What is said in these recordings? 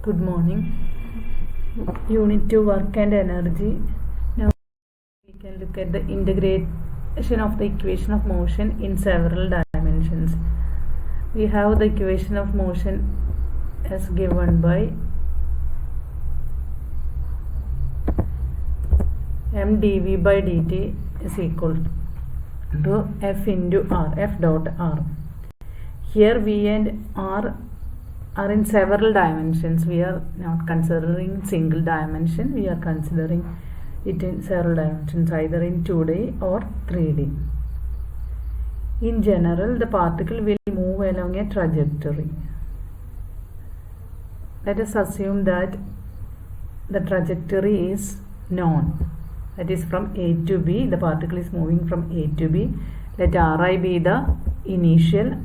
Good morning. Unit 2 Work and Energy. Now we can look at the integration of the equation of motion in several dimensions. We have the equation of motion as given by m dv by dt is equal to f into r, f dot r. Here v and r are in several dimensions. We are not considering single dimension, we are considering it in several dimensions, either in 2D or 3D. In general, the particle will move along a trajectory. Let us assume that the trajectory is known, that is from A to B. The particle is moving from A to B. Let Ri be the initial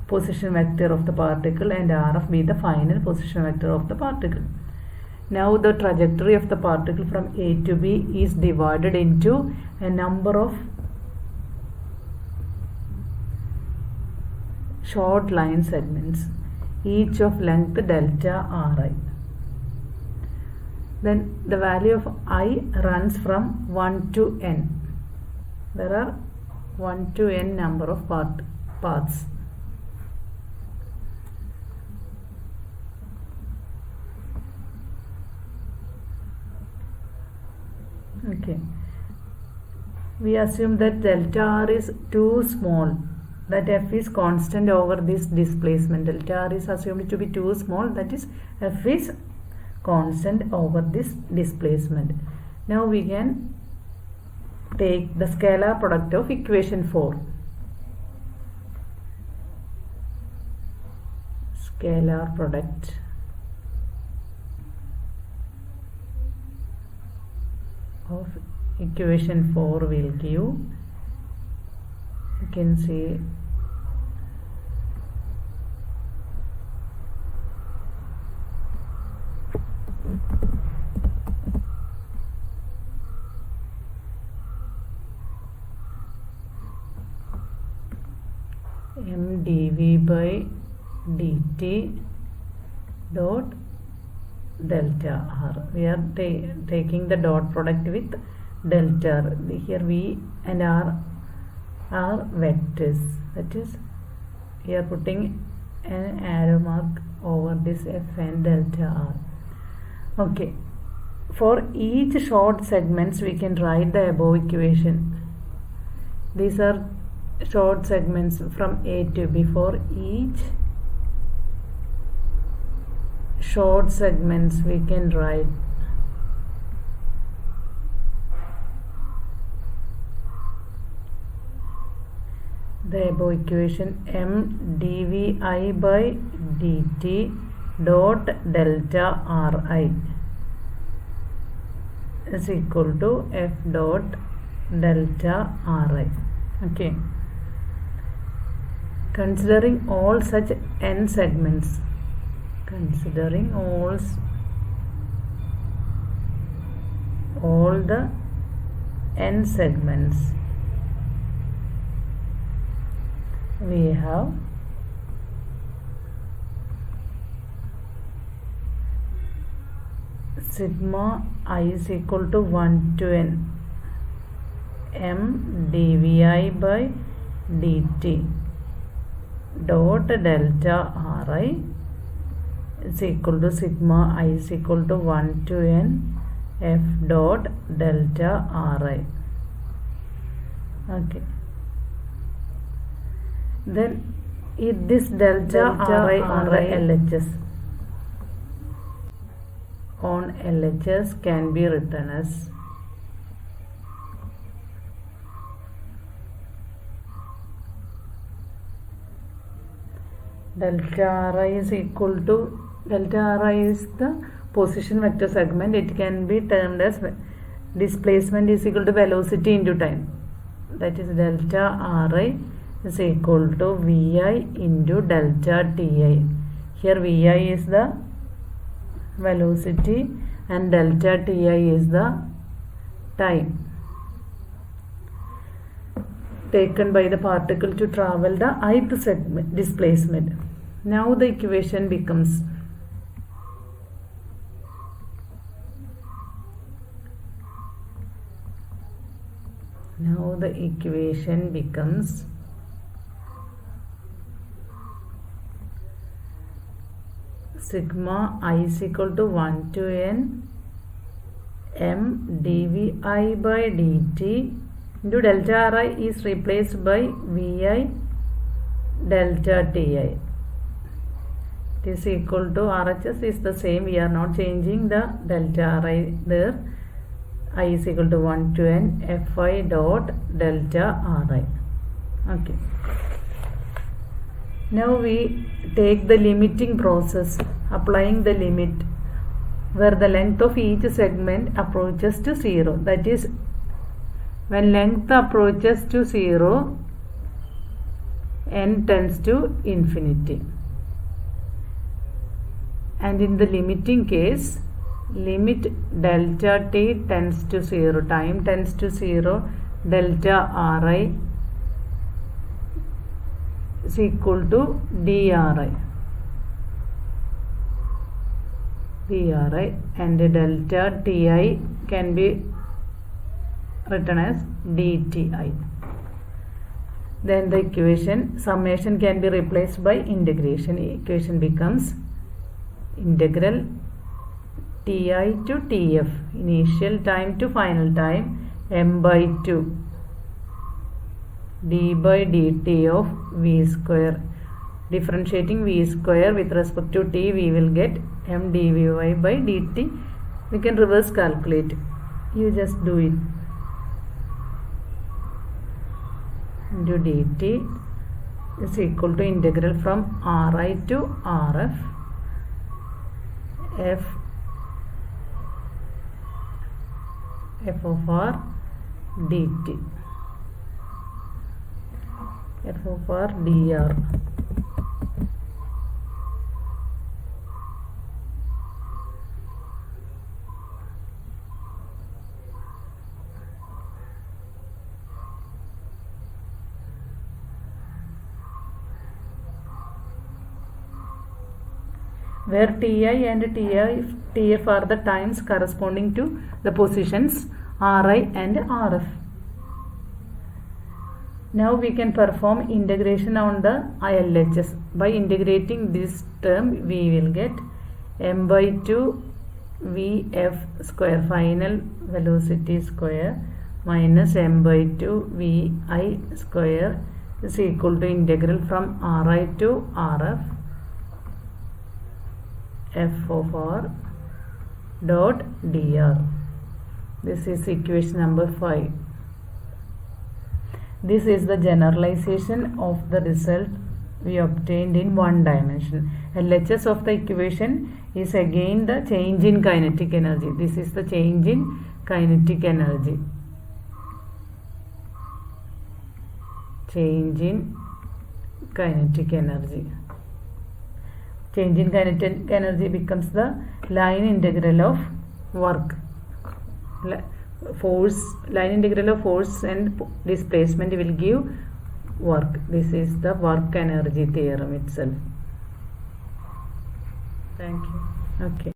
position vector of the particle and Rf be the final position vector of the particle. Now the trajectory of the particle from A to B is divided into a number of short line segments, each of length delta Ri. Then the value of I runs from 1 to n. There are 1 to n number of paths. Okay, we assume that delta r is too small, that f is constant over this displacement. Delta r is assumed to be too small, that is f is constant over this displacement. Now we can take the scalar product of equation 4. Scalar product of equation 4 will give, you can see m dv by dt dot delta r. We are taking the dot product with delta r. Here v and r are vectors, that is we are putting an arrow mark over this f and delta r. Okay, for each short segments we can write the above equation. These are short segments from A to B. For each short segments we can write the above equation m dvi by dt dot delta ri is equal to f dot delta ri. Okay, considering all such n segments, considering all the n segments, we have sigma I is equal to 1 to n m dvi by dt dot delta ri is equal to sigma I is equal to 1 to n f dot delta ri. Okay, then if this delta ri on LHS can be written as delta ri is equal to, delta ri is the position vector segment. It can be termed as displacement is equal to velocity into time, that is delta ri is equal to vi into delta ti. Here vi is the velocity and delta ti is the time taken by the particle to travel the ith segment displacement. Now the equation becomes Now the equation becomes sigma I is equal to 1 to n m dvi by dt into delta Ri is replaced by Vi delta Ti. It is equal to RHS is the same. We are not changing the delta Ri there. I is equal to 1 to n Fi dot delta Ri. Okay. Now we take the limiting process, applying the limit where the length of each segment approaches to 0. That is, when length approaches to 0, n tends to infinity. And in the limiting case, limit delta t tends to 0, time tends to 0, delta Ri is equal to dri, and delta Ti can be written as dti. Then the equation summation can be replaced by integration. Equation becomes integral Ti to Tf, initial time to final time, m by 2 d by dt of v square. Differentiating v square with respect to t, we will get m dvy by dt. We can reverse calculate. You just do it. Into dt is equal to integral from Ri to Rf f of r dt, f of r dr. Where Ti and Tf are the times corresponding to the positions Ri and Rf. Now we can perform integration on the LHS. By integrating this term, we will get m by 2 Vf square, final velocity square, minus m by 2 Vi square is equal to integral from Ri to Rf f of r dot dr. This is equation number 5. This is the generalization of the result we obtained in one dimension. LHS of the equation is again the change in kinetic energy. This is the change in kinetic energy. Change in kinetic energy. Change in kinetic energy becomes the line integral of work. Line integral of force and displacement will give work. This is the work energy theorem itself. Thank you. Okay.